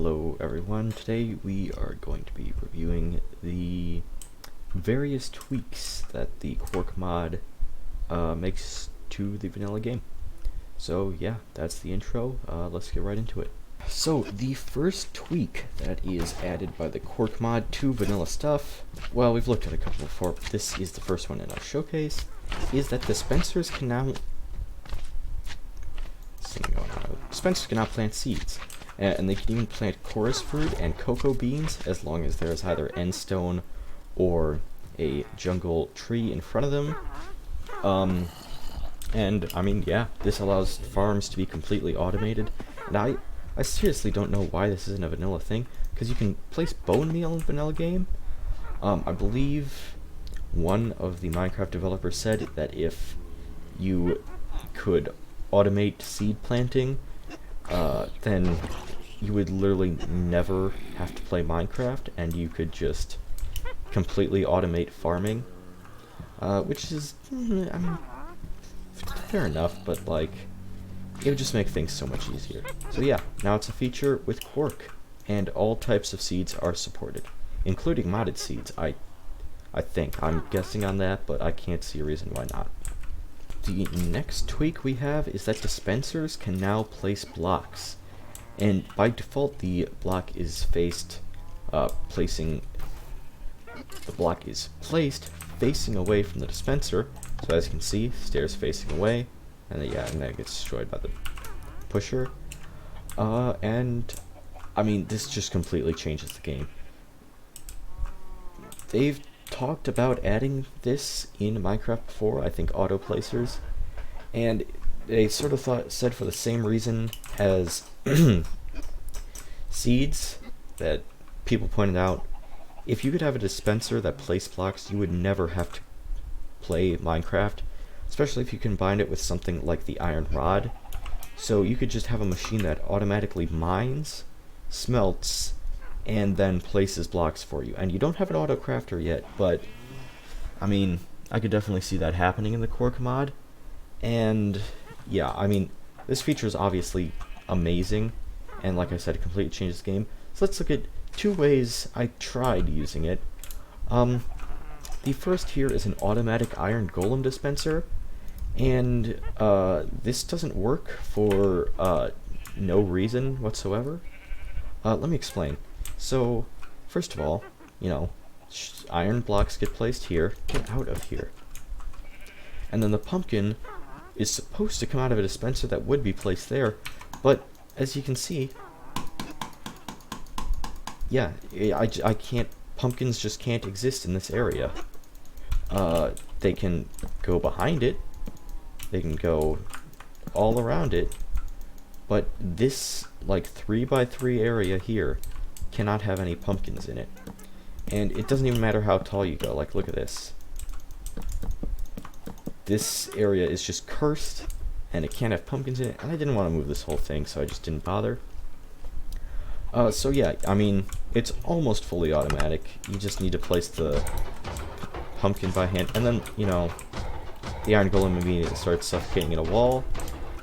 Hello everyone, today we are going to be reviewing the various tweaks that the Quark mod makes to the vanilla game. So yeah, that's the intro, let's get right into it. So the first tweak that is added by the Quark mod to vanilla stuff, well, we've looked at a couple before, but this is the first one in our showcase, is that dispensers can now plant seeds. And they can even plant chorus fruit and cocoa beans as long as there is either endstone or a jungle tree in front of them. And I mean, yeah, this allows farms to be completely automated. And I seriously don't know why this isn't a vanilla thing, because you can place bone meal in vanilla game. I believe one of the Minecraft developers said that if you could automate seed planting, then you would literally never have to play Minecraft, and you could just completely automate farming, which is, I mean, fair enough, but like, it would just make things so much easier. So yeah, now it's a feature with Quark, and all types of seeds are supported, including modded seeds. I think. I'm guessing on that, but I can't see a reason why not. The next tweak we have is that dispensers can now place blocks. And by default, the block is placed facing away from the dispenser. So as you can see, stairs facing away, and then, and that gets destroyed by the pusher. And I mean, this just completely changes the game. They've talked about adding this in Minecraft before, I think auto placers, and they sort of said for the same reason as seeds that people pointed out, if you could have a dispenser that placed blocks, you would never have to play Minecraft, especially if you combine it with something like the iron rod. So you could just have a machine that automatically mines, smelts, and then places blocks for you. And you don't have an auto crafter yet, but I mean, I could definitely see that happening in the Quark mod. And yeah, I mean, this feature is obviously amazing, and like I said, it completely changes the game. So let's look at two ways I tried using it. The first here is an automatic iron golem dispenser, and this doesn't work for no reason whatsoever. Let me explain. So, first of all, you know, iron blocks get placed here. Get out of here. And then the pumpkin is supposed to come out of a dispenser that would be placed there, but as you can see, yeah, I can't, pumpkins just can't exist in this area. They can go behind it, they can go all around it, but this, like, 3x3 area here cannot have any pumpkins in it. And it doesn't even matter how tall you go, like, look at this. This area is just cursed, and it can't have pumpkins in it, and I didn't want to move this whole thing, so I just didn't bother. So yeah, I mean, it's almost fully automatic. You just need to place the pumpkin by hand, and then, you know, the iron golem immediately starts suffocating in a wall,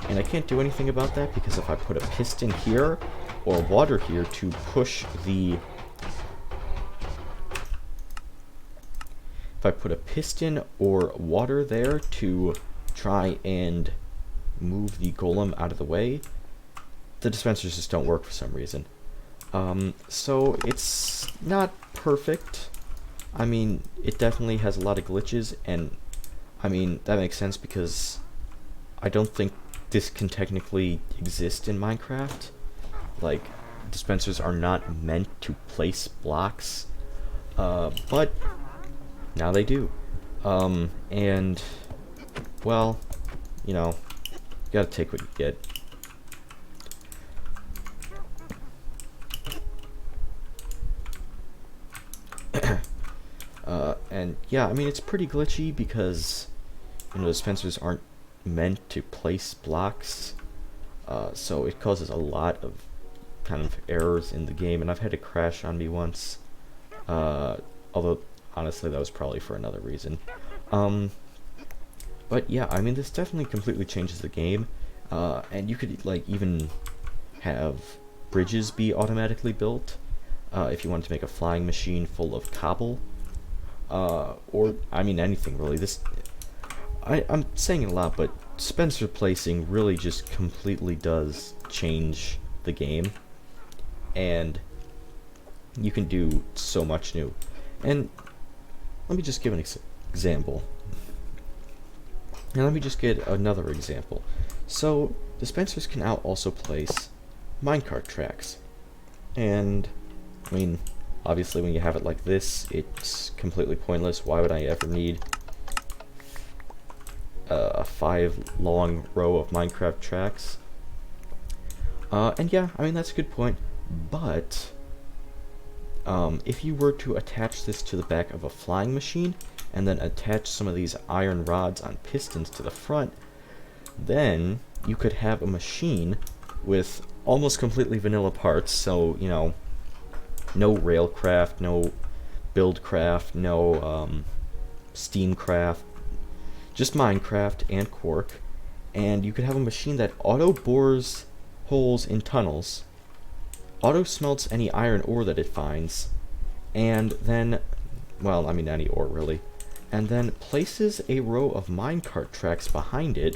and I can't do anything about that because if I put a piston here, or water here to push the... If I put a piston or water there to try and move the golem out of the way, the dispensers just don't work for some reason. So it's not perfect. I mean, it definitely has a lot of glitches, and I mean, that makes sense because I don't think this can technically exist in Minecraft. Like, dispensers are not meant to place blocks, but now they do. And, well, you know, you gotta take what you get. And yeah, I mean, it's pretty glitchy because, you know, dispensers aren't meant to place blocks, so it causes a lot of kind of errors in the game, and I've had it crash on me once, although honestly that was probably for another reason. But yeah, I mean, this definitely completely changes the game, and you could like even have bridges be automatically built. If you wanted to make a flying machine full of cobble, or I mean anything really. I'm saying it a lot, but dispenser placing really just completely does change the game, and you can do so much new. And let me just give an example. And let me just get another example. So dispensers can now also place minecart tracks, and I mean, obviously when you have it like this, it's completely pointless. Why would I ever need a 5 long row of Minecraft tracks? And yeah, I mean, that's a good point, but if you were to attach this to the back of a flying machine and then attach some of these iron rods on pistons to the front, then you could have a machine with almost completely vanilla parts. So, you know, no railcraft, no buildcraft, no steamcraft, just Minecraft and Quark. And you could have a machine that auto bores holes in tunnels, auto smelts any iron ore that it finds, and then, well, I mean any ore really, and then places a row of minecart tracks behind it,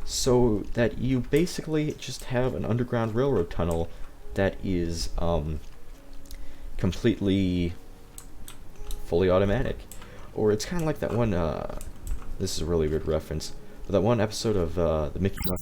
so that you basically just have an underground railroad tunnel that is completely fully automatic. Or it's kind of like that one, this is a really weird reference, but that one episode of the Mickey Mouse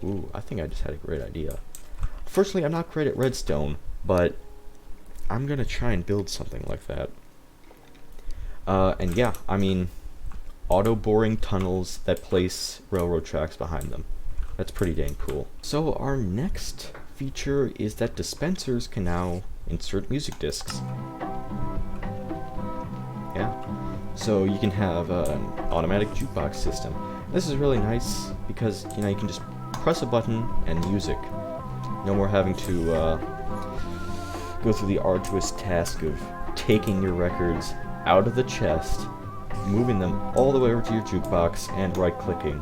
Ooh, I think I just had a great idea. Fortunately, I'm not great at redstone, but I'm gonna try and build something like that. And yeah, I mean, auto-boring tunnels that place railroad tracks behind them. That's pretty dang cool. So our next feature is that dispensers can now insert music discs. Yeah. So you can have an automatic jukebox system. This is really nice because, you know, you can just press a button and music. No more having to go through the arduous task of taking your records out of the chest, moving them all the way over to your jukebox, and right-clicking.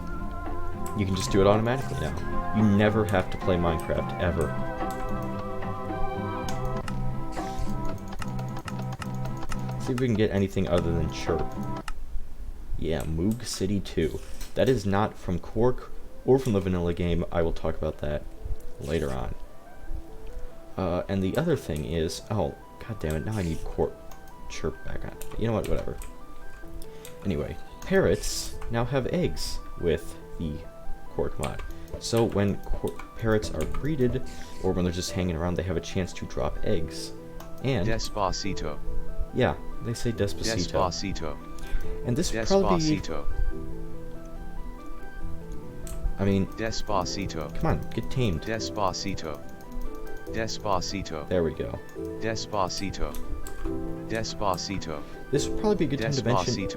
You can just do it automatically now. You never have to play Minecraft, ever. See if we can get anything other than chirp. Yeah, Moog City 2. That is not from Quark or from the vanilla game. I will talk about that later on. And the other thing is, oh, god damn it, now I need chirp back on. You know what, whatever. Anyway, parrots now have eggs with the Quark mod. So when parrots are breeded, or when they're just hanging around, they have a chance to drop eggs. And Despacito. yeah, they say Despacito. Despacito. And this would probably be... Despacito. I mean... Despacito. Come on, get tamed. Despacito. Despacito. There we go. Despacito. Despacito. This would probably be a good time to mention...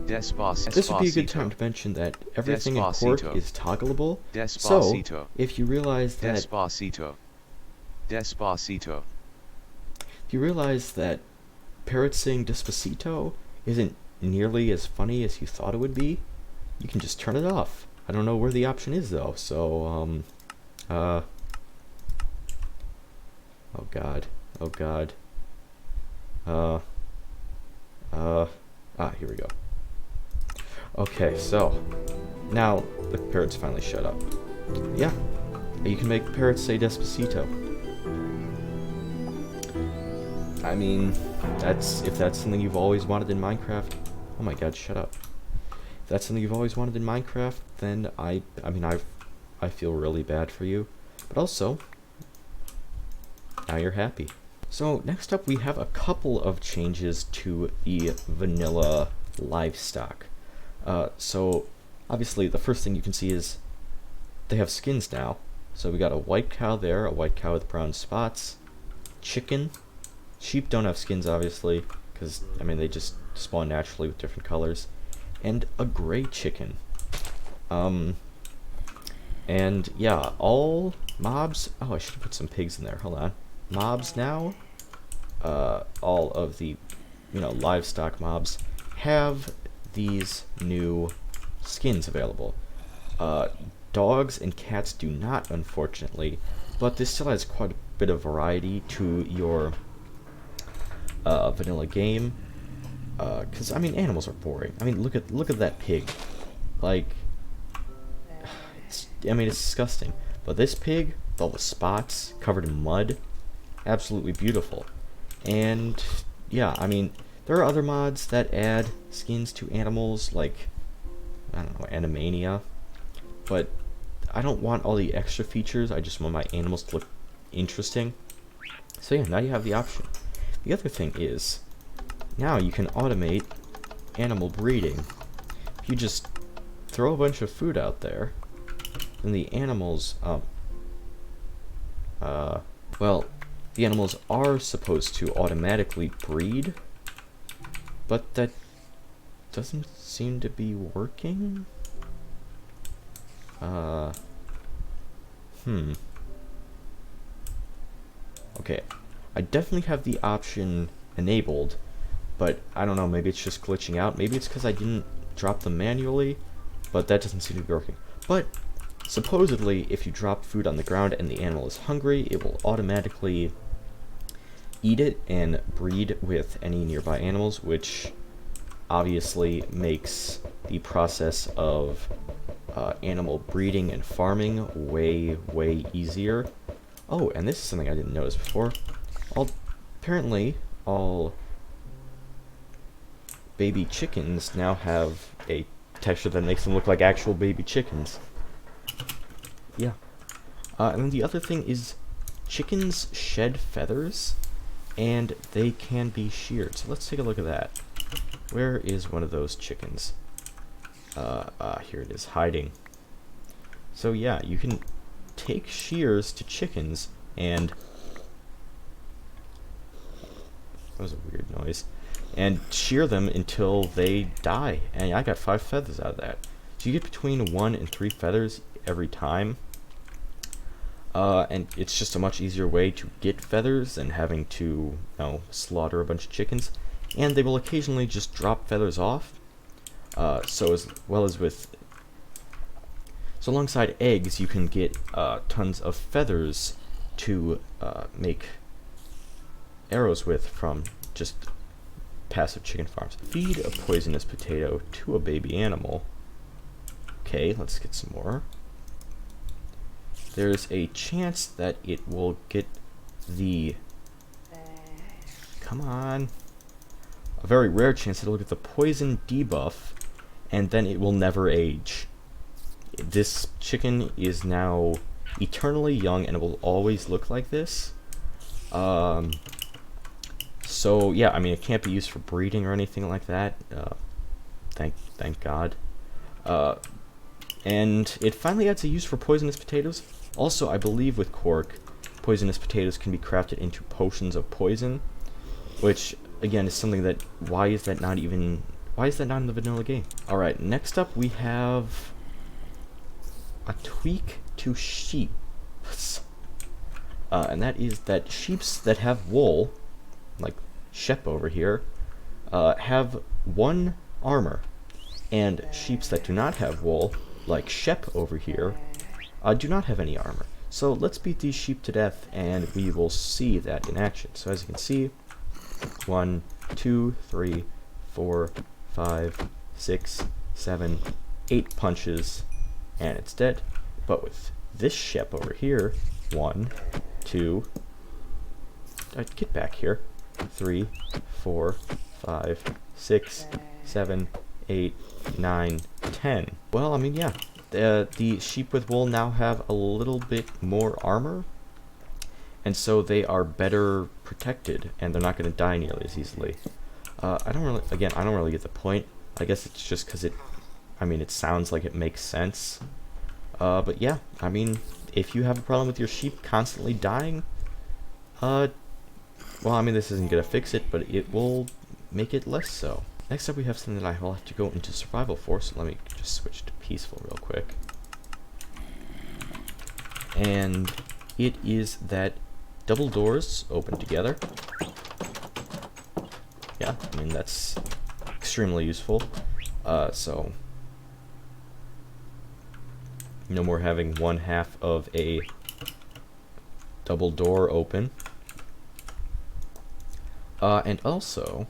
Despacito. This would be a good time to mention that everything in Quark is toggleable. Despacito. So, if you realize that... Despacito. Despacito. If you realize that parrots saying Despacito isn't nearly as funny as you thought it would be, you can just turn it off. I don't know where the option is though, so, oh god. Oh god. Here we go. Okay, so, now the parrots finally shut up. Yeah, you can make parrots say Despacito. I mean, if that's something you've always wanted in Minecraft, oh my god, shut up. If that's something you've always wanted in Minecraft, then I feel really bad for you. But also, now you're happy. So next up we have a couple of changes to the vanilla livestock. So obviously the first thing you can see is they have skins now. So we got a white cow there, a white cow with brown spots, chicken. Sheep don't have skins obviously, because I mean they just spawn naturally with different colors. And a gray chicken. And yeah, all mobs, oh I should have put some pigs in there, hold on. Mobs now, all of the, livestock mobs have these new skins available. Dogs and cats do not, unfortunately, but this still has quite a bit of variety to your vanilla game. Because I mean, animals are boring. I mean, look at that pig. Like, it's disgusting. But this pig, with all the spots covered in mud, absolutely beautiful. And yeah, I mean, there are other mods that add skins to animals, like, I don't know, Animania. But I don't want all the extra features, I just want my animals to look interesting. So yeah, now you have the option. The other thing is, now you can automate animal breeding. If you just throw a bunch of food out there, then the animals, well, the animals are supposed to automatically breed, but that doesn't seem to be working. Okay, I definitely have the option enabled, but I don't know, maybe it's just glitching out. Maybe it's because I didn't drop them manually, but that doesn't seem to be working. But supposedly, if you drop food on the ground and the animal is hungry, it will automatically eat it and breed with any nearby animals, which obviously makes the process of animal breeding and farming way easier. Oh, and this is something I didn't notice before. Apparently, all baby chickens now have a texture that makes them look like actual baby chickens. Yeah. And then the other thing is, chickens shed feathers, and they can be sheared. So let's take a look at that. Where is one of those chickens? Here it is, hiding. So yeah, you can take shears to chickens and... That was a weird noise. And shear them until they die. And I got 5 feathers out of that. So you get between 1 and 3 feathers every time. And it's just a much easier way to get feathers than having to, slaughter a bunch of chickens. And they will occasionally just drop feathers off. So alongside eggs, you can get tons of feathers to make arrows with from just passive chicken farms. Feed a poisonous potato to a baby animal. Okay, let's get some more. There's a chance that it will get the... Come on. A very rare chance that it'll get the poison debuff, and then it will never age. This chicken is now eternally young, and it will always look like this. So yeah, I mean, it can't be used for breeding or anything like that. Thank God. And it finally adds a use for poisonous potatoes. Also, I believe with Quark, poisonous potatoes can be crafted into potions of poison, which again is something that why is that not in the vanilla game? All right, next up we have a tweak to sheep, and that is that sheeps that have wool, like Shep over here, have 1 armor, and sheeps that do not have wool, like Shep over here, do not have any armor. So let's beat these sheep to death, and we will see that in action. So as you can see, 1, 2, 3, 4, 5, 6, 7, 8 punches, and it's dead. But with this Shep over here, 1, 2, get back here, 3, 4, 5, 6, 7, 8, 9, 10. Well, I mean, yeah, the sheep with wool now have a little bit more armor, and so they are better protected, and they're not going to die nearly as easily. I don't really get the point. I guess it's just because it sounds like it makes sense. But yeah, I mean, if you have a problem with your sheep constantly dying, well, I mean, this isn't going to fix it, but it will make it less so. Next up, we have something that I will have to go into survival for, so let me just switch to peaceful real quick. And it is that double doors open together. Yeah, I mean, that's extremely useful. So no more having one half of a double door open. And also,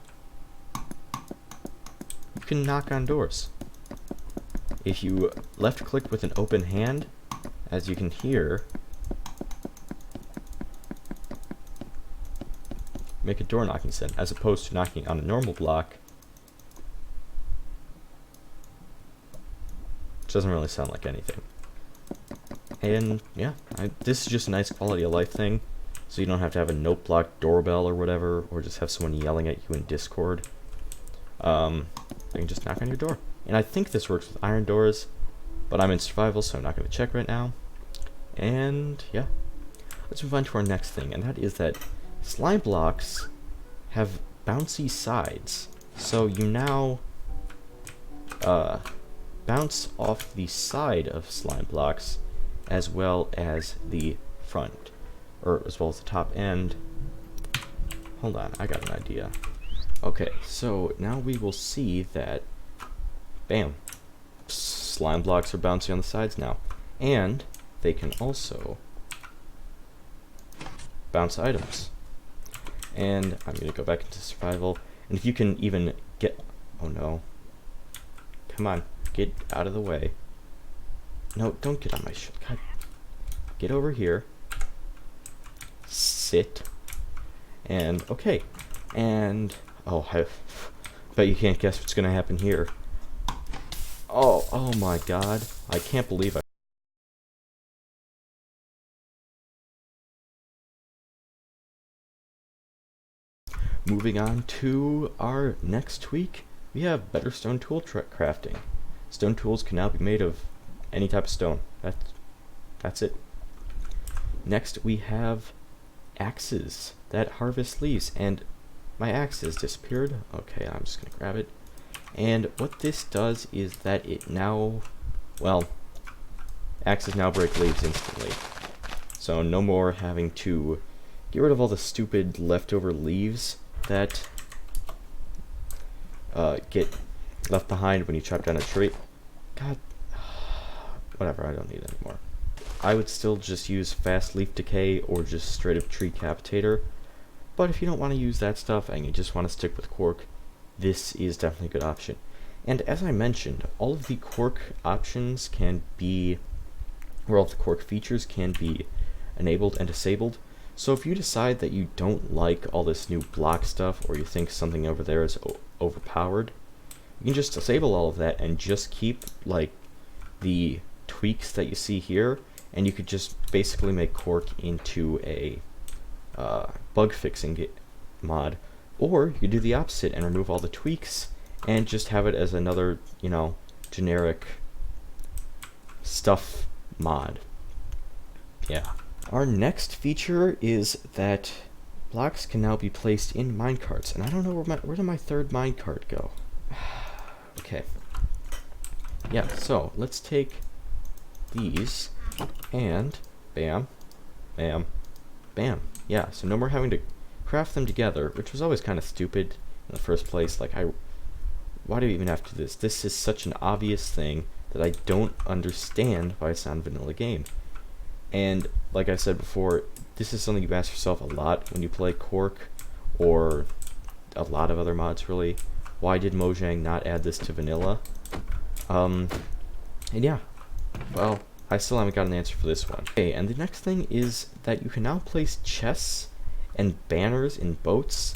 you can knock on doors. If you left click with an open hand, as you can hear, make a door knocking sound, as opposed to knocking on a normal block, which doesn't really sound like anything. And yeah, this is just a nice quality of life thing, so you don't have to have a note block doorbell or whatever, or just have someone yelling at you in Discord. You can just knock on your door. And I think this works with iron doors, but I'm in survival, so I'm not going to check right now. And yeah, let's move on to our next thing, and that is that slime blocks have bouncy sides. So you now bounce off the side of slime blocks as well as the front, or as well as the top end. Hold on, I got an idea. Okay, so now we will see that, bam, slime blocks are bouncy on the sides now. And they can also bounce items. And I'm going to go back into survival. And if you can even get... Oh no. Come on, get out of the way. No, don't get on my shit. God. Get over here. Sit. And, okay. And... Oh, I bet you can't guess what's going to happen here. Oh my god. I can't believe I... Moving on to our next tweak, we have better stone tool crafting. Stone tools can now be made of any type of stone. That's it. Next, we have axes that harvest leaves, and my axe has disappeared. Okay, I'm just gonna grab it. And what this does is that it now, well, axes now break leaves instantly. So no more having to get rid of all the stupid leftover leaves that get left behind when you chop down a tree. God, whatever, I don't need it anymore. I would still just use fast leaf decay or just straight up tree capitator, but if you don't want to use that stuff and you just want to stick with Quark, this is definitely a good option. And as I mentioned, all of the Quark options can be, or all of the Quark features can be enabled and disabled. So if you decide that you don't like all this new block stuff, or you think something over there is overpowered, you can just disable all of that and just keep like the tweaks that you see here, and you could just basically make Quark into a bug fixing mod. Or you could do the opposite and remove all the tweaks and just have it as another, generic stuff mod. Yeah. Our next feature is that blocks can now be placed in minecarts, and I don't know where did my third minecart go? Okay. Yeah, so let's take these and bam, bam, bam. Yeah, so no more having to craft them together, which was always kind of stupid in the first place. Like, why do we even have to do this? This is such an obvious thing that I don't understand why it's not a vanilla game. And like I said before, this is something you ask yourself a lot when you play Quark, or a lot of other mods really. Why did Mojang not add this to vanilla? And yeah, well, I still haven't got an answer for this one. Okay, and the next thing is that you can now place chests and banners in boats.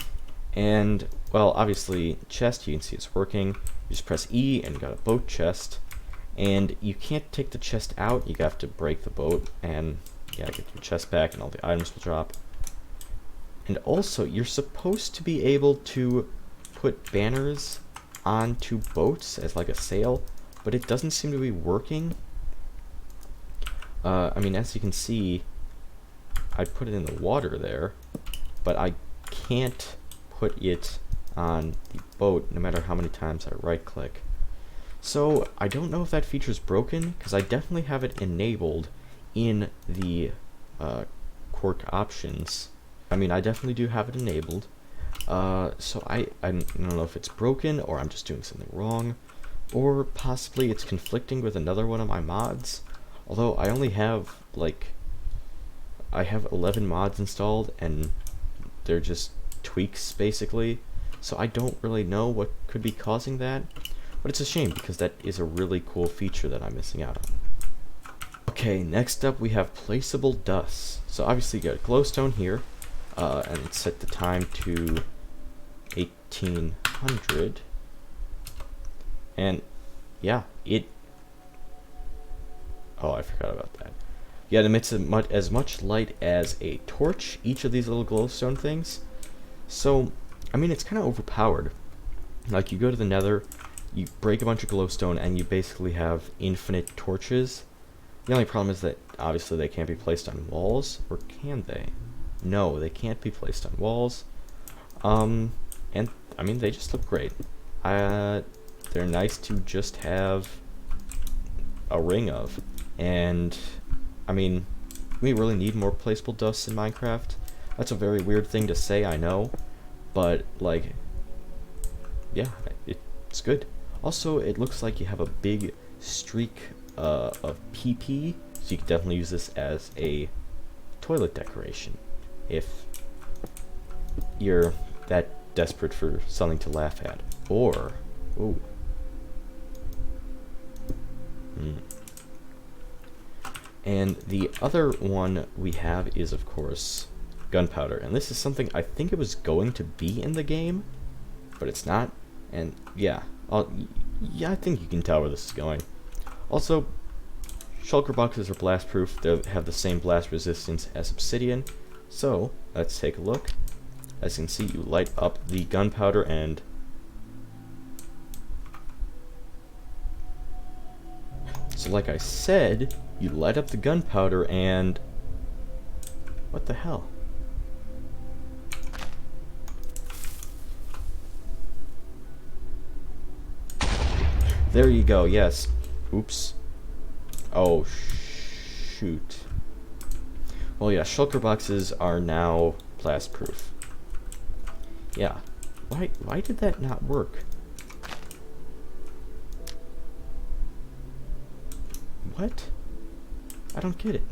And, well, obviously, chest, you can see it's working. You just press E and you got a boat chest. And you can't take the chest out, you have to break the boat, and yeah, get your chest back, and all the items will drop. And also, you're supposed to be able to put banners onto boats as like a sail, but it doesn't seem to be working. I mean, as you can see, I put it in the water there, but I can't put it on the boat no matter how many times I right click. So I don't know if that feature is broken, because I definitely have it enabled in the Quark options. I mean, I definitely do have it enabled. So I don't know if it's broken, or I'm just doing something wrong, or possibly it's conflicting with another one of my mods. Although I only have, like, I have 11 mods installed, and they're just tweaks, basically. So I don't really know what could be causing that. But it's a shame, because that is a really cool feature that I'm missing out on. Okay, next up we have Placeable Dusts. So obviously you got glowstone here, and it's set the time to 1800. And yeah, oh, I forgot about that. Yeah, it emits as much light as a torch, each of these little glowstone things. So, I mean, it's kind of overpowered. Like, you go to the nether, you break a bunch of glowstone, and you basically have infinite torches. The only problem is that, obviously, they can't be placed on walls, or can they? No, they can't be placed on walls. And, I mean, they just look great. They're nice to just have a ring of. And, I mean, we really need more placeable dusts in Minecraft. That's a very weird thing to say, I know. But, like, yeah, it's good. Also, it looks like you have a big streak of PP, so you can definitely use this as a toilet decoration if you're that desperate for something to laugh at. Or, ooh. And the other one we have is, of course, Gunpowder. And this is something I think it was going to be in the game, but it's not. And yeah, yeah, I think you can tell where this is going. Also, shulker boxes are blast proof. They have the same blast resistance as obsidian. So let's take a look. As you can see, you light up the gunpowder, and so like I said, you light up the gunpowder and what the hell? There you go, yes. Oops. Oh, shoot. Well, yeah, shulker boxes are now blast proof. Yeah. Why did that not work? What? I don't get it.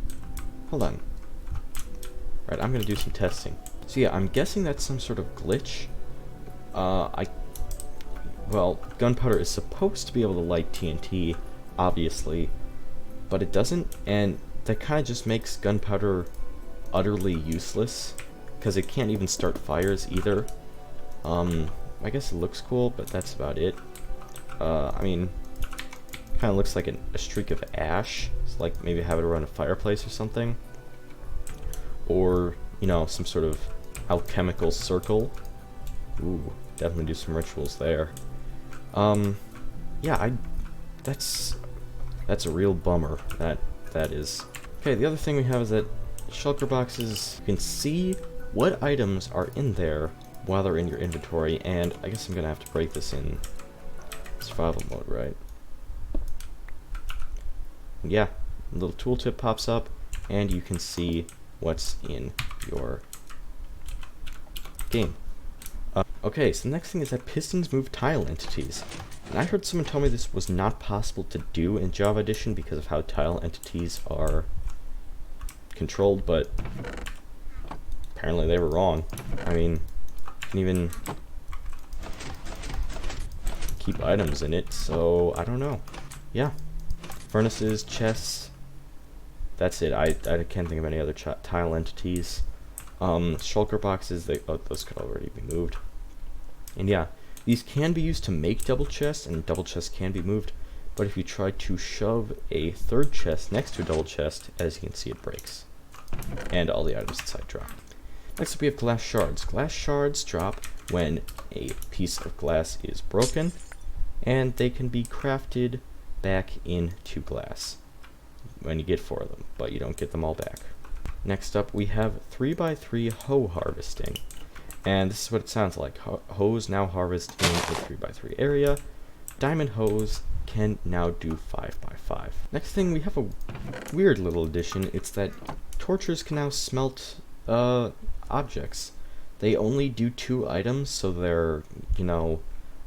Hold on. Right, I'm gonna do some testing. So yeah, I'm guessing that's some sort of glitch. Well, gunpowder is supposed to be able to light TNT, obviously, but it doesn't, and that kind of just makes gunpowder utterly useless, because it can't even start fires either. I guess it looks cool, but that's about it. I mean, kind of looks like a streak of ash. It's like maybe have it around a fireplace or something. Or, you know, some sort of alchemical circle. Ooh, definitely do some rituals there. Yeah, that's a real bummer. That is. Okay, the other thing we have is that shulker boxes, you can see what items are in there while they're in your inventory, and I guess I'm gonna have to break this in survival mode, right? Yeah, a little tooltip pops up, and you can see what's in your game. Okay, so the next thing is that pistons move tile entities. And I heard someone tell me this was not possible to do in Java Edition because of how tile entities are controlled, but apparently they were wrong. I mean, you can even keep items in it, so I don't know. Yeah. Furnaces, chests, that's it. I can't think of any other tile entities. Shulker boxes, those could already be moved. And yeah, these can be used to make double chests, and double chests can be moved, but if you try to shove a third chest next to a double chest, as you can see, it breaks. And all the items inside drop. Next up we have glass shards. Glass shards drop when a piece of glass is broken, and they can be crafted back into glass when you get 4 of them, but you don't get them all back. Next up we have 3x3 hoe harvesting, and this is what it sounds like. Hoes now harvest in a 3x3 area. Diamond hoes can now do 5x5. Next thing, we have a weird little addition. It's that torchers can now smelt objects. They only do 2 items, so they're, you know,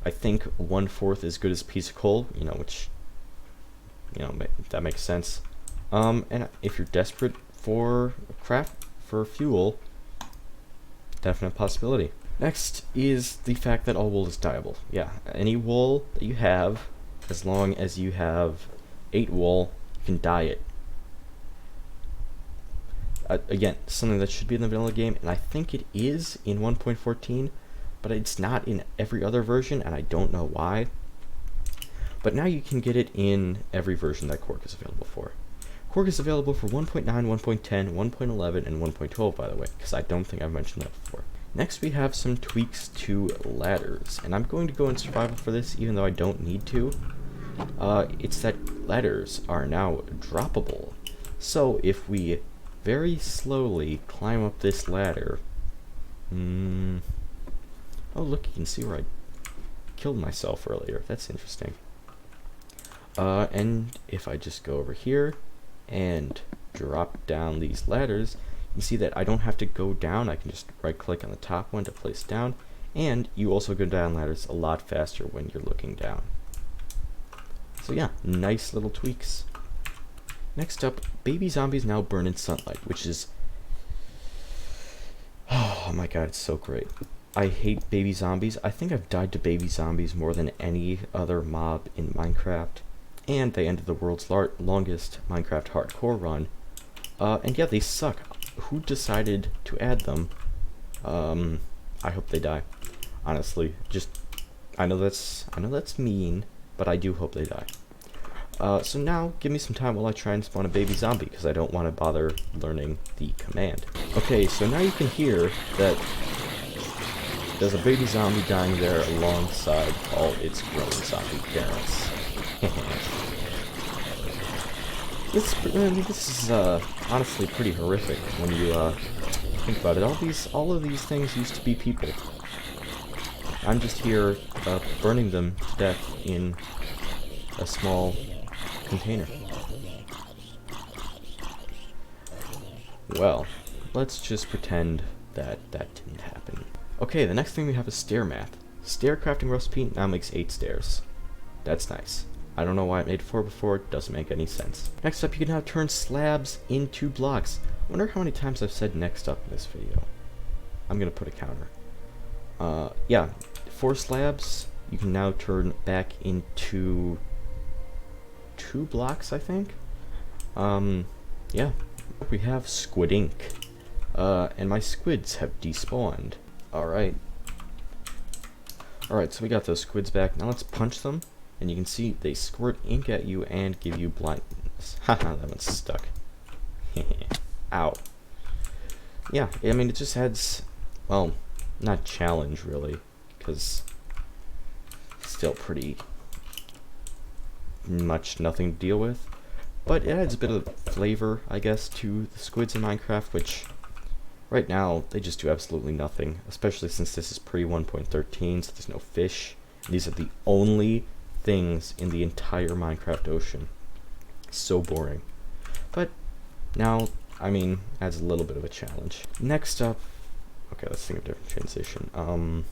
I think 1/4 as good as a piece of coal, you know, which, you know, that makes sense. And if you're desperate for fuel, definite possibility. Next is the fact that all wool is dyeable. Yeah, any wool that you have, as long as you have 8 wool, you can dye it. Again, something that should be in the vanilla game, and I think it is in 1.14, but it's not in every other version, and I don't know why. But now you can get it in every version that Quark is available for. Quark is available for 1.9, 1.10, 1.11, and 1.12, by the way, because I don't think I've mentioned that before. Next, we have some tweaks to ladders, and I'm going to go in survival for this, even though I don't need to. It's that ladders are now droppable. So if we very slowly climb up this ladder, oh look, you can see where I killed myself earlier. That's interesting. And if I just go over here and drop down these ladders, you see that I don't have to go down. I can just right click on the top one to place down, and you also go down ladders a lot faster when you're looking down. So yeah, nice little tweaks. Next up, baby zombies now burn in sunlight, which is, oh my god, it's so great. I hate baby zombies. I think I've died to baby zombies more than any other mob in Minecraft, and they ended the world's longest Minecraft hardcore run. And yeah, they suck. Who decided to add them? I hope they die. Honestly, just I know that's mean, but I do hope they die. So now, give me some time while I try and spawn a baby zombie, because I don't want to bother learning the command. Okay, so now you can hear that there's a baby zombie dying there alongside all its grown zombie parents. This is honestly pretty horrific when you think about it. All of these things used to be people. I'm just here burning them to death in a small container. Well, let's just pretend that didn't happen. Okay, the next thing we have is stair math. Stair crafting recipe now makes 8 stairs. That's nice. I don't know why it made 4 before, it doesn't make any sense. Next up, you can now turn slabs into blocks. I wonder how many times I've said next up in this video. I'm gonna put a counter. Yeah, 4 slabs you can now turn back into 2 blocks, I think. Yeah. We have squid ink. And my squids have despawned. Alright. Alright, so we got those squids back. Now let's punch them. And you can see they squirt ink at you and give you blindness. Haha, that one's stuck. Ow. Yeah, I mean, it just adds, well, not challenge really, because it's still pretty much nothing to deal with. But it adds a bit of flavor, I guess, to the squids in Minecraft, which right now they just do absolutely nothing, especially since this is pre 1.13, so there's no fish. These are the only things in the entire Minecraft ocean. So boring. But now, I mean, adds a little bit of a challenge. Next up, okay, let's think of a different transition.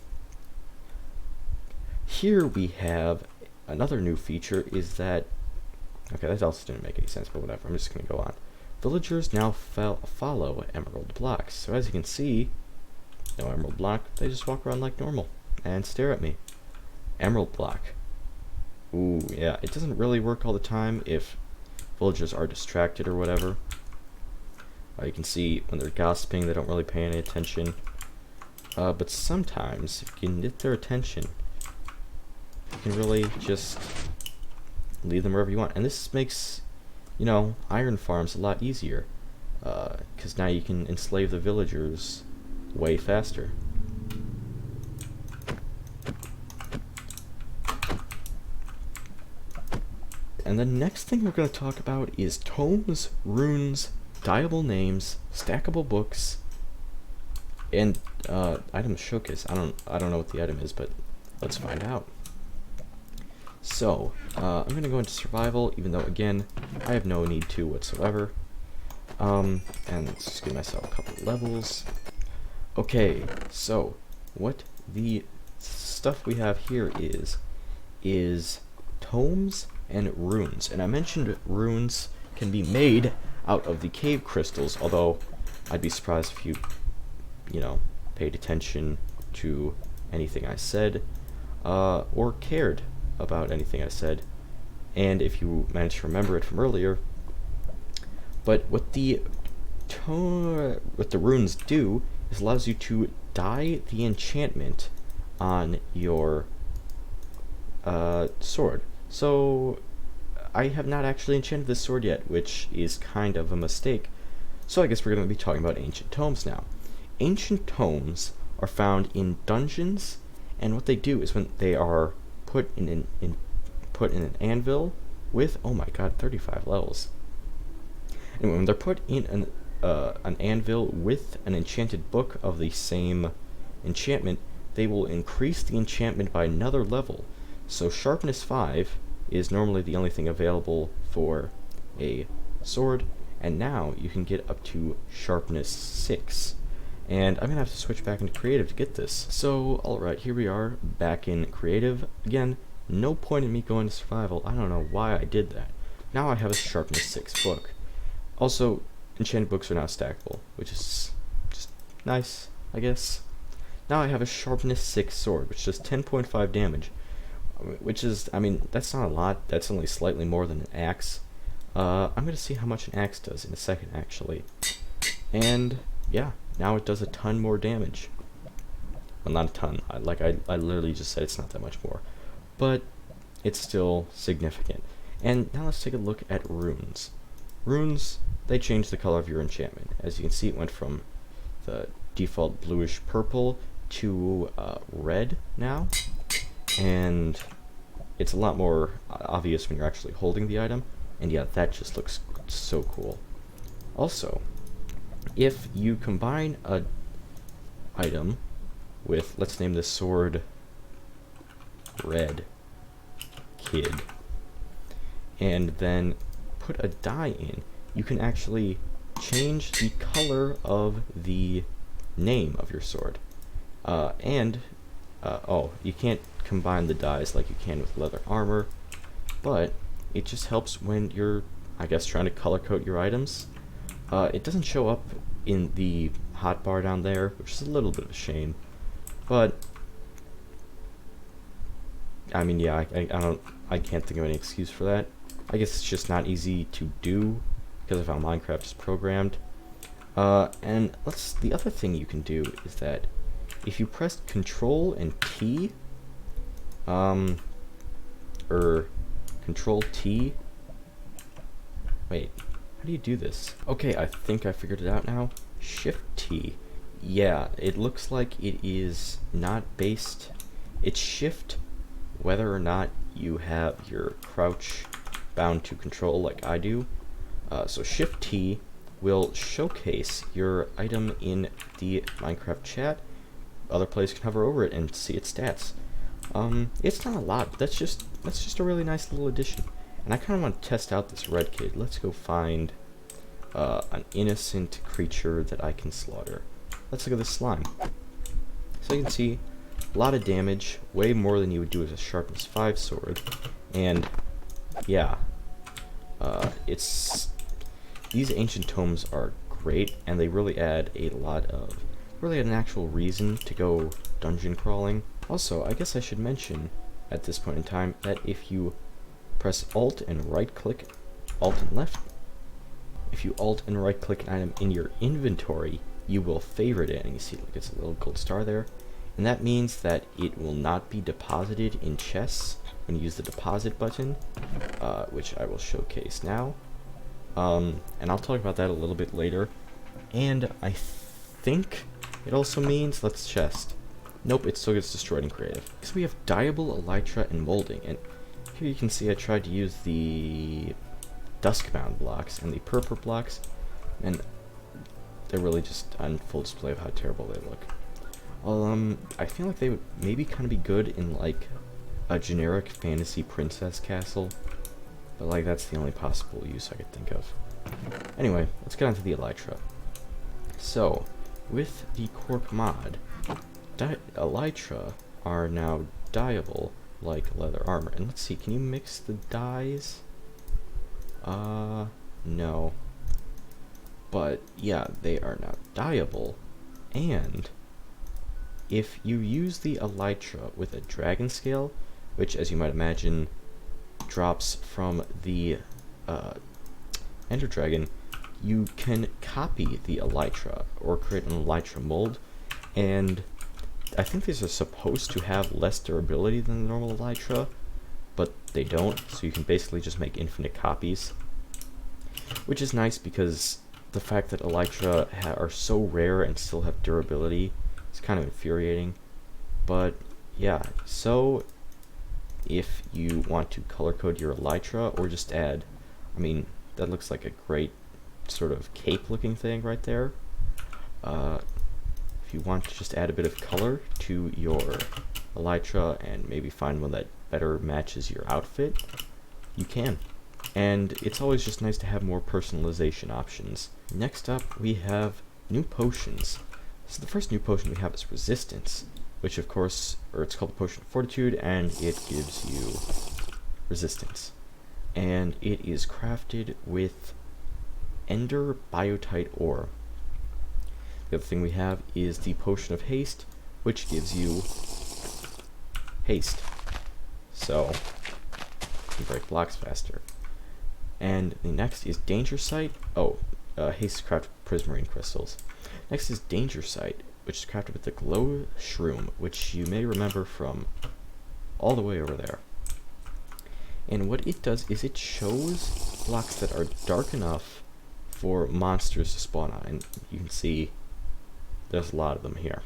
Here we have another new feature, is that, okay, that also didn't make any sense, but whatever, I'm just gonna go on. Villagers now follow emerald blocks. So as you can see, no emerald block, they just walk around like normal and stare at me. Emerald block. Ooh, yeah, it doesn't really work all the time if villagers are distracted or whatever. You can see when they're gossiping, they don't really pay any attention. But sometimes, if you can get their attention, you can really just leave them wherever you want. And this makes, you know, iron farms a lot easier, because now you can enslave the villagers way faster. And the next thing we're going to talk about is tomes, runes, dyeable names, stackable books, and item showcase. I don't know what the item is, but let's find out. So I'm going to go into survival, even though again I have no need to whatsoever. And let's just give myself a couple of levels. Okay, so what the stuff we have here is tomes and runes. And I mentioned runes can be made out of the cave crystals, although I'd be surprised if you know, paid attention to anything I said, or cared about anything I said, and if you managed to remember it from earlier. But what the runes do is allows you to dye the enchantment on your sword. So I have not actually enchanted this sword yet, which is kind of a mistake. So I guess we're going to be talking about ancient tomes now. Ancient tomes are found in dungeons, and what they do is when they are put in an anvil with, oh my god, 35 levels. And when they're put in an anvil with an enchanted book of the same enchantment, they will increase the enchantment by another level. So sharpness 5 is normally the only thing available for a sword, and now you can get up to sharpness 6. And I'm going to have to switch back into creative to get this. So, alright, here we are, back in creative. Again, no point in me going to survival. I don't know why I did that. Now I have a sharpness 6 book. Also, enchanted books are now stackable, which is just nice, I guess. Now I have a sharpness 6 sword, which does 10.5 damage. Which is, I mean, that's not a lot. That's only slightly more than an axe. I'm going to see how much an axe does in a second, actually. And, yeah, now it does a ton more damage. Well, not a ton. I literally just said it's not that much more. But it's still significant. And now let's take a look at runes. Runes, they change the color of your enchantment. As you can see, it went from the default bluish purple to red now. And it's a lot more obvious when you're actually holding the item, and yeah, that just looks so cool. Also, if you combine a item with, let's name this sword Red Kid, and then put a dye in, you can actually change the color of the name of your sword. Oh, you can't combine the dyes like you can with leather armor, but it just helps when you're, I guess, trying to color code your items. It doesn't show up in the hotbar down there, which is a little bit of a shame, but I mean, yeah, I can't think of any excuse for that. I guess it's just not easy to do because of how Minecraft is programmed. And the other thing you can do is that if you press Control and T, or Control T, wait, how do you do this? Okay, I think I figured it out now. Shift T. Yeah, it looks like it is not based, it's Shift whether or not you have your crouch bound to Control like I do. So Shift T will showcase your item in the Minecraft chat. Other players can hover over it and see its stats. It's not a lot, but that's just a really nice little addition. And I kind of want to test out this Red Kid. Let's go find an innocent creature that I can slaughter. Let's look at this slime. So you can see a lot of damage, way more than you would do with a sharpness 5 sword. And yeah, these ancient tomes are great, and they really add an actual reason to go dungeon crawling. Also, I guess I should mention at this point in time that if you press Alt and right click, Alt and left, if you Alt and right click an item in your inventory, you will favorite it, and you see like it's a little gold star there. and that means that it will not be deposited in chests when you use the deposit button, which I will showcase now. And I'll talk about that a little bit later. And I think it also means, let's chest. Nope, it still gets destroyed in creative. So we have dyeable, elytra, and molding. And here you can see I tried to use the duskbound blocks and the purple blocks, and they're really just on full display of how terrible they look. Well, I feel like they would maybe kind of be good in like a generic fantasy princess castle, but like that's the only possible use I could think of. Anyway, let's get on to the elytra. So, with the Quark mod, elytra are now dyeable like leather armor. And let's see, can you mix the dyes? No. But yeah, they are now dyeable. And if you use the elytra with a dragon scale, which as you might imagine drops from the Ender Dragon, you can copy the elytra or create an elytra mold, and I think these are supposed to have less durability than the normal elytra, but they don't, so you can basically just make infinite copies, which is nice because the fact that elytra are so rare and still have durability is kind of infuriating. But yeah, so if you want to color code your elytra or just add, I mean, that looks like a great sort of cape looking thing right there. If you want to just add a bit of color to your elytra and maybe find one that better matches your outfit, you can. And it's always just nice to have more personalization options. Next up, we have new potions. So the first new potion we have is Resistance, which of course, or it's called the Potion of Fortitude, and it gives you resistance. And it is crafted with Ender Biotite ore. The other thing we have is the Potion of Haste, which gives you haste. So, you can break blocks faster. And the next is Danger Sight. Oh, haste is crafted with prismarine crystals. Next is Danger Sight, which is crafted with the Glow Shroom, which you may remember from all the way over there. And what it does is it shows blocks that are dark enough for monsters to spawn on. And you can see there's a lot of them here.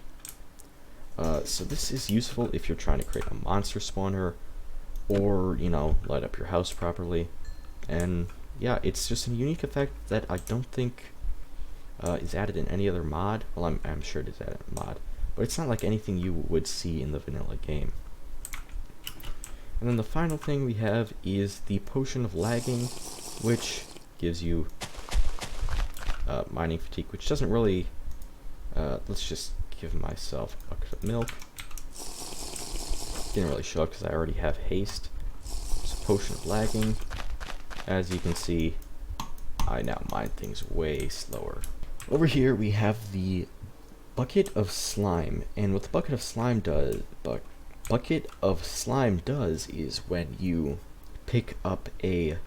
So this is useful if you're trying to create a monster spawner, or, you know, light up your house properly. And yeah, it's just a unique effect that I don't think is added in any other mod. Well, I'm sure it is added in mod, but it's not like anything you would see in the vanilla game. And then the final thing we have is the Potion of Lagging, which gives you mining fatigue, which doesn't really, let's just give myself a bucket of milk. Didn't really show up because I already have haste. So Potion of Lagging, as you can see, I now mine things way slower. Over here we have the Bucket of Slime, and what the Bucket of Slime does, Bucket of Slime does is when you pick up a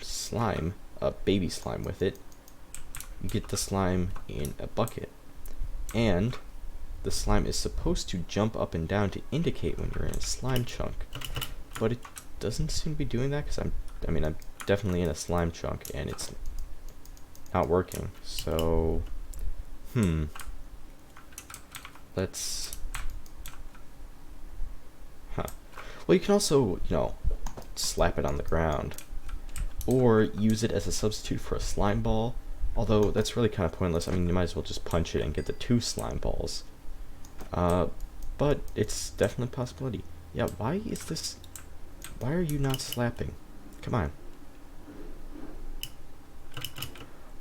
slime, a baby slime with it, you get the slime in a bucket. And the slime is supposed to jump up and down to indicate when you're in a slime chunk. But it doesn't seem to be doing that because I'm definitely in a slime chunk and it's not working. So, let's, well, you can also, you know, slap it on the ground, or use it as a substitute for a slime ball, although that's really kind of pointless. I mean, you might as well just punch it and get the 2 slime balls. But it's definitely a possibility. Yeah, why are you not slapping? Come on.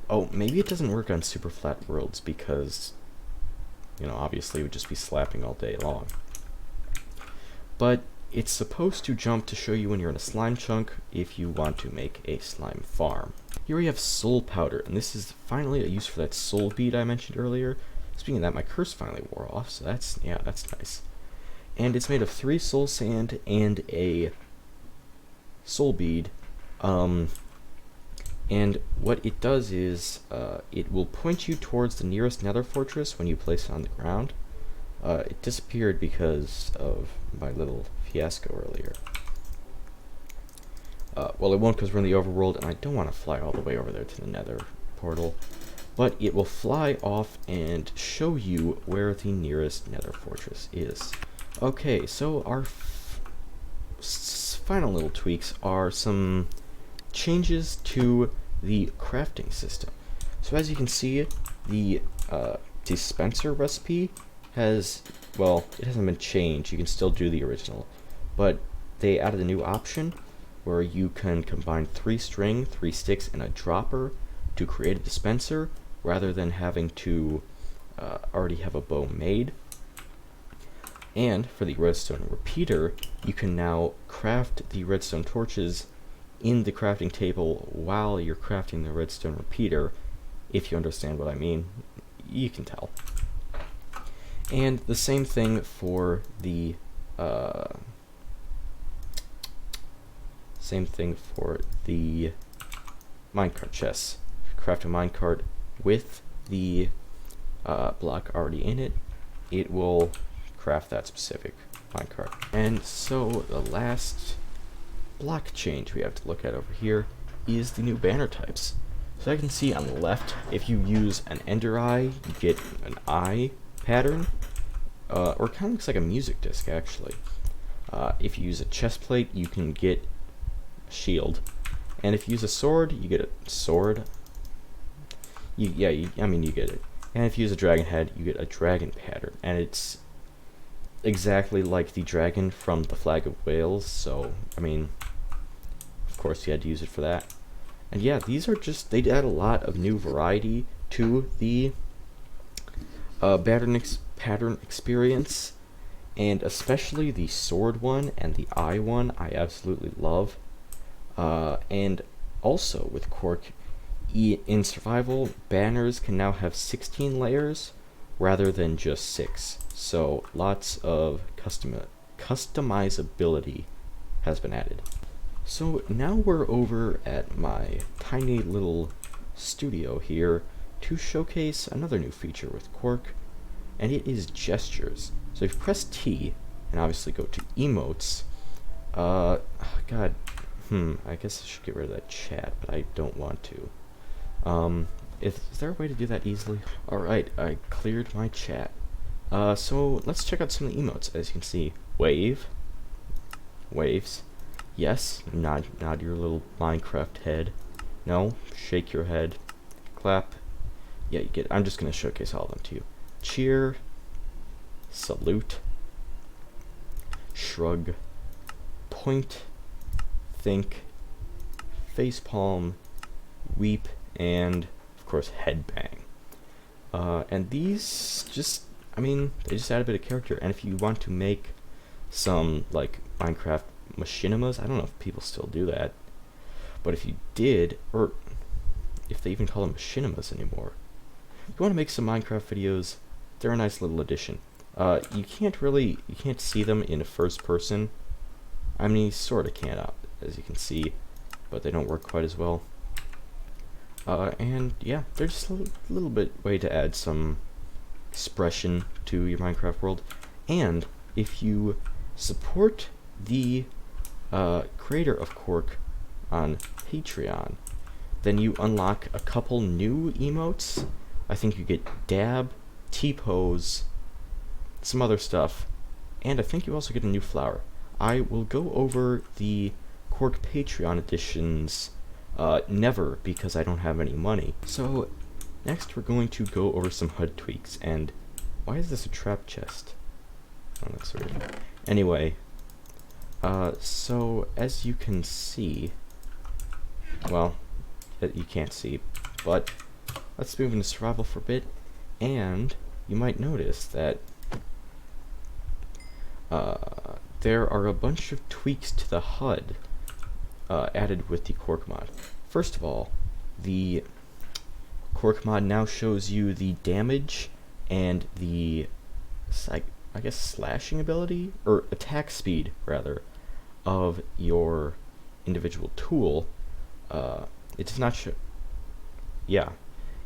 Oh, maybe it doesn't work on super flat worlds because, you know, obviously it would just be slapping all day long. But it's supposed to jump to show you when you're in a slime chunk if you want to make a slime farm. Here we have soul powder, and this is finally a use for that soul bead I mentioned earlier. Speaking of that, my curse finally wore off, so that's nice. And it's made of 3 soul sand and a soul bead. And what it does is it will point you towards the nearest nether fortress when you place it on the ground. It disappeared because of my little fiasco earlier. Well, it won't because we're in the overworld, and I don't want to fly all the way over there to the nether portal. But it will fly off and show you where the nearest nether fortress is. Okay, so our final little tweaks are some changes to the crafting system. So as you can see, the dispenser recipe has, well, it hasn't been changed. You can still do the original, but they added a new option where you can combine 3 string, 3 sticks, and a dropper to create a dispenser rather than having to already have a bow made. And for the redstone repeater, you can now craft the redstone torches in the crafting table while you're crafting the redstone repeater. If you understand what I mean, you can tell. And the same thing for the minecart chests. Craft a minecart with the block already in it, it will craft that specific minecart. And so the last block change we have to look at over here is the new banner types. So I can see on the left, if you use an ender eye, you get an eye pattern, or it kind of looks like a music disc actually. If you use a chest plate, you can get a shield, and if you use a sword, you get a sword. I mean, you get it. And if you use a dragon head, you get a dragon pattern, and it's exactly like the dragon from the Flag of Wales. So I mean, of course you had to use it for that. And yeah, these are just, they add a lot of new variety to the pattern experience, and especially the sword one and the eye one I absolutely love. And also with Quark, in survival, banners can now have 16 layers rather than just 6. So lots of customizability has been added. So now we're over at my tiny little studio here to showcase another new feature with Quark, and it is gestures. So if you press T and obviously go to emotes, I guess I should get rid of that chat, but I don't want to. Is there a way to do that easily? Alright, I cleared my chat. So let's check out some of the emotes. As you can see, wave, waves, yes, nod your little Minecraft head, no, shake your head, clap, yeah, you get it. I'm just going to showcase all of them to you. Cheer, salute, shrug, point, think, facepalm, weep, and of course headbang. And these just, I mean, they just add a bit of character. And if you want to make some like Minecraft machinimas, I don't know if people still do that, but if you did, or if they even call them machinimas anymore, if you want to make some Minecraft videos, they're a nice little addition. You can't see them in first person. I mean, you sort of can, as you can see, but they don't work quite as well. And yeah, they're just a little bit way to add some expression to your Minecraft world. And if you support the creator of Quark on Patreon, then you unlock a couple new emotes. I think you get dab, T-pose, some other stuff, and I think you also get a new flower. I will go over the Quark Patreon editions never, because I don't have any money. So next we're going to go over some HUD tweaks. And why is this a trap chest? Oh, that's weird. Anyway, so as you can see, well, you can't see, but let's move into survival for a bit, and you might notice that there are a bunch of tweaks to the HUD added with the Quark mod. First of all, the Quark mod now shows you the damage and the, I guess, slashing ability, or attack speed, rather, of your individual tool. It does not show, yeah,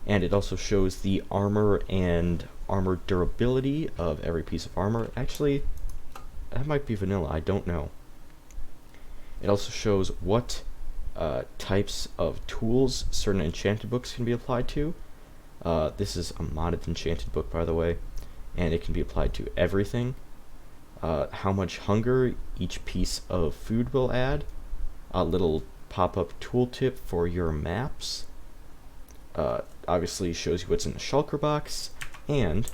and it also shows the armor and armor durability of every piece of armor. Actually, that might be vanilla, I don't know. It also shows what types of tools certain enchanted books can be applied to. This is a modded enchanted book, by the way, and it can be applied to everything. How much hunger each piece of food will add. A little pop-up tooltip for your maps. Obviously shows you what's in the shulker box, and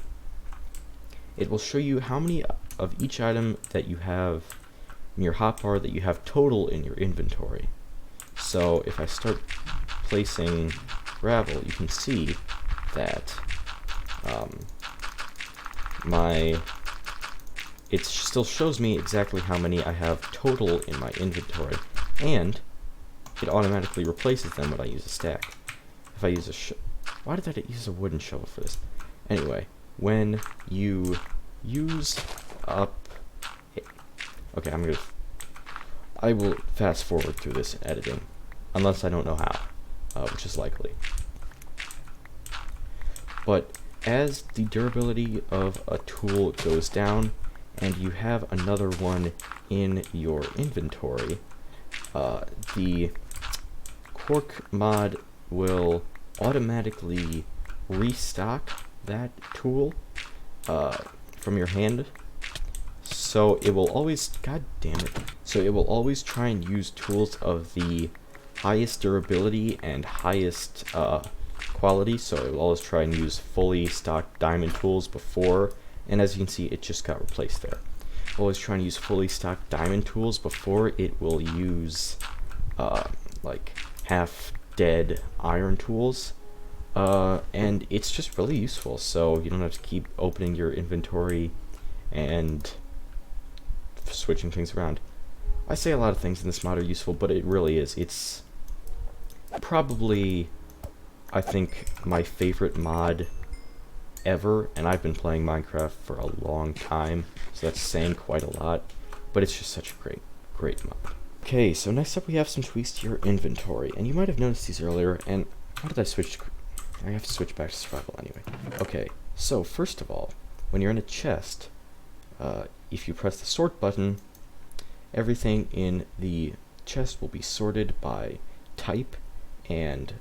it will show you how many of each item that you have in your hotbar that you have total in your inventory. So if I start placing gravel, you can see that it still shows me exactly how many I have total in my inventory, and it automatically replaces them when I use a stack. If I use a why did I use a wooden shovel for this? Anyway, when you use up... Okay, I will fast forward through this in editing, unless I don't know how, which is likely. But as the durability of a tool goes down, and you have another one in your inventory, the Quark mod will automatically restock that tool from your hand. So it will always, god damn it, so it will always try and use tools of the highest durability and highest quality, so it will always try and use fully stocked diamond tools before, and as you can see, it just got replaced there. Always trying to use fully stocked diamond tools before it will use like half-dead iron tools, and it's just really useful, so you don't have to keep opening your inventory and switching things around. I say a lot of things in this mod are useful, but it really is. It's probably, I think, my favorite mod ever, and I've been playing Minecraft for a long time, so that's saying quite a lot, but it's just such a great mod. Okay, so next up we have some tweaks to your inventory, and you might have noticed these earlier, and why did I switch to... I have to switch back to survival anyway. Okay, so first of all, when you're in a chest, if you press the sort button, everything in the chest will be sorted by type and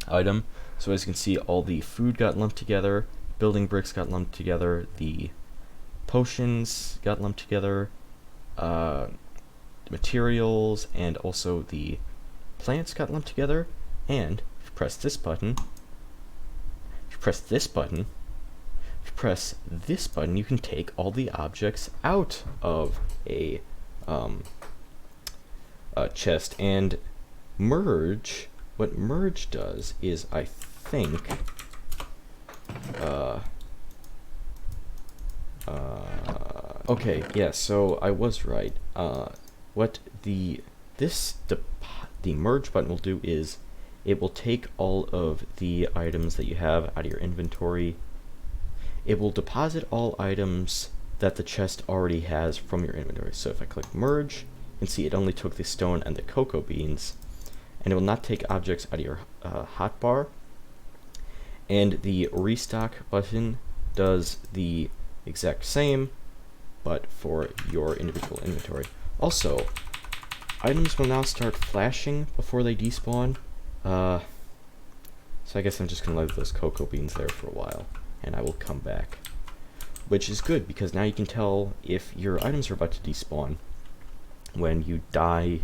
item. So as you can see, all the food got lumped together, building bricks got lumped together, the potions got lumped together, materials, and also the plants got lumped together. And if you press this button, you can take all the objects out of a chest. And merge, what merge does is, I think, okay, yeah, so I was right. What the merge button will do is it will take all of the items that you have out of your inventory. It will deposit all items that the chest already has from your inventory. So if I click merge, you can see it only took the stone and the cocoa beans, and it will not take objects out of your hotbar. And the restock button does the exact same, but for your individual inventory. Also, items will now start flashing before they despawn. So I guess I'm just gonna leave those cocoa beans there for a while, and I will come back. Which is good, because now you can tell if your items are about to despawn when you die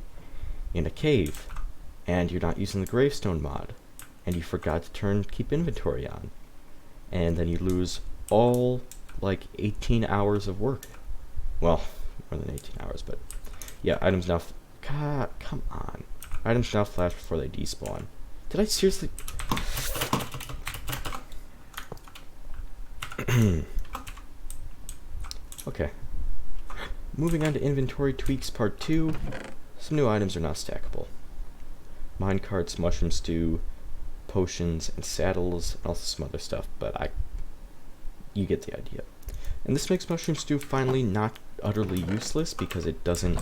in a cave, and you're not using the gravestone mod, and you forgot to keep inventory on, and then you lose all like 18 hours of work. Well, more than 18 hours, but yeah, items now God, come on. Items now flash before they despawn. Did I seriously... Okay. Moving on to inventory tweaks part 2. Some new items are now stackable. Minecarts, mushroom stew, potions, and saddles, and also some other stuff, but you get the idea. And this makes mushroom stew finally not utterly useless, because it doesn't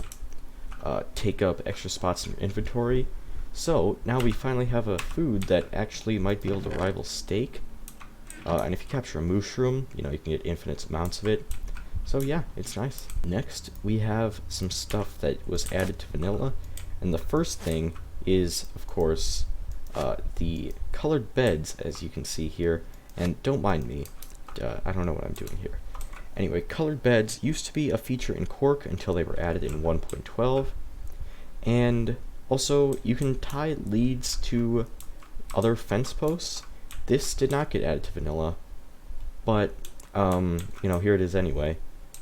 take up extra spots in your inventory. So now we finally have a food that actually might be able to rival steak. And if you capture a mushroom, you can get infinite amounts of it. So yeah, it's nice. Next, we have some stuff that was added to vanilla. And the first thing is, of course, the colored beds, as you can see here. And don't mind me, I don't know what I'm doing here. Anyway, colored beds used to be a feature in Quark until they were added in 1.12. And also, you can tie leads to other fence posts. This did not get added to vanilla, but, here it is anyway,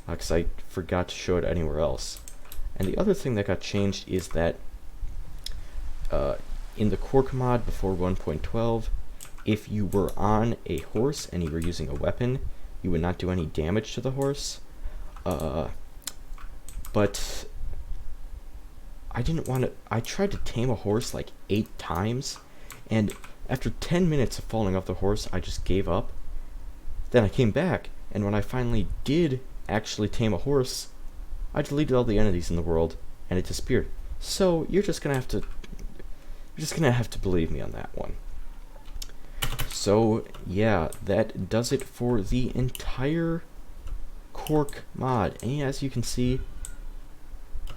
because I forgot to show it anywhere else. And the other thing that got changed is that in the Quark mod before 1.12, if you were on a horse and you were using a weapon, you would not do any damage to the horse. But I didn't want to. I tried to tame a horse like 8 times, and after 10 minutes of falling off the horse, I just gave up. Then I came back, and when I finally did actually tame a horse, I deleted all the entities in the world, and it disappeared. So you're just gonna have to believe me on that one. So yeah, that does it for the entire Quark mod. And as you can see,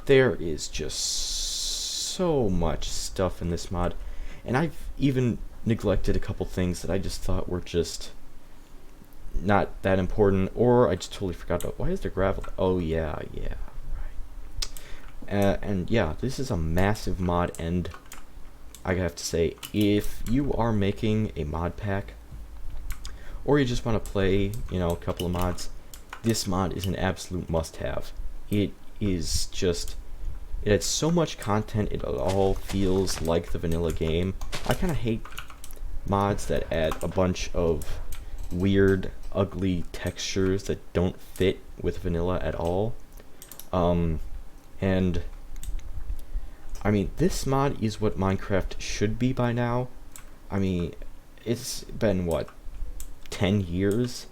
there is just so much stuff in this mod, and I've even neglected a couple things that I just thought were just not that important, or I just totally forgot about. Why is there gravel? Oh yeah, right. And yeah, this is a massive mod, and I have to say, if you are making a mod pack, or you just want to play, a couple of mods, this mod is an absolute must-have. It is just, it has so much content, it all feels like the vanilla game. I kind of hate mods that add a bunch of weird, ugly textures that don't fit with vanilla at all. And I mean, this mod is what Minecraft should be by now. I mean, it's been, 10 years?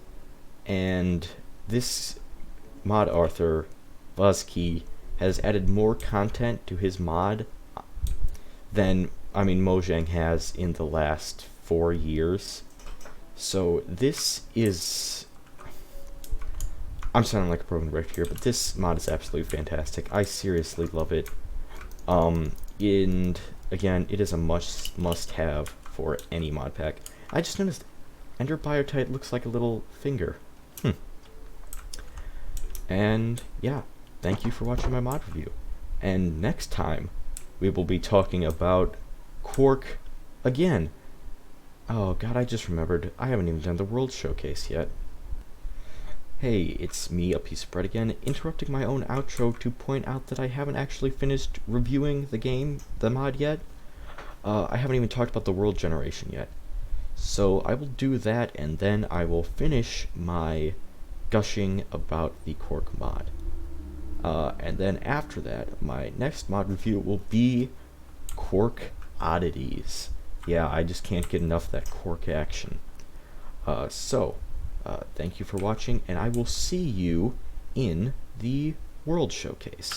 And this mod author, Vazkey, has added more content to his mod than, Mojang has in the last 4 years. So this is... I'm sounding like a broken record here, but this mod is absolutely fantastic. I seriously love it. And again, it is a must-have for any mod pack. I just noticed Ender Biotite looks like a little finger. And yeah, thank you for watching my mod review. And next time, we will be talking about Quark again. Oh god, I just remembered, I haven't even done the World Showcase yet. Hey, it's me, A Piece of Bread again, interrupting my own outro to point out that I haven't actually finished reviewing the mod yet. I haven't even talked about the world generation yet. So I will do that, and then I will finish my gushing about the Quark mod. And then after that, my next mod review will be Quark Oddities. Yeah, I just can't get enough of that Quark action. Thank you for watching, and I will see you in the World Showcase.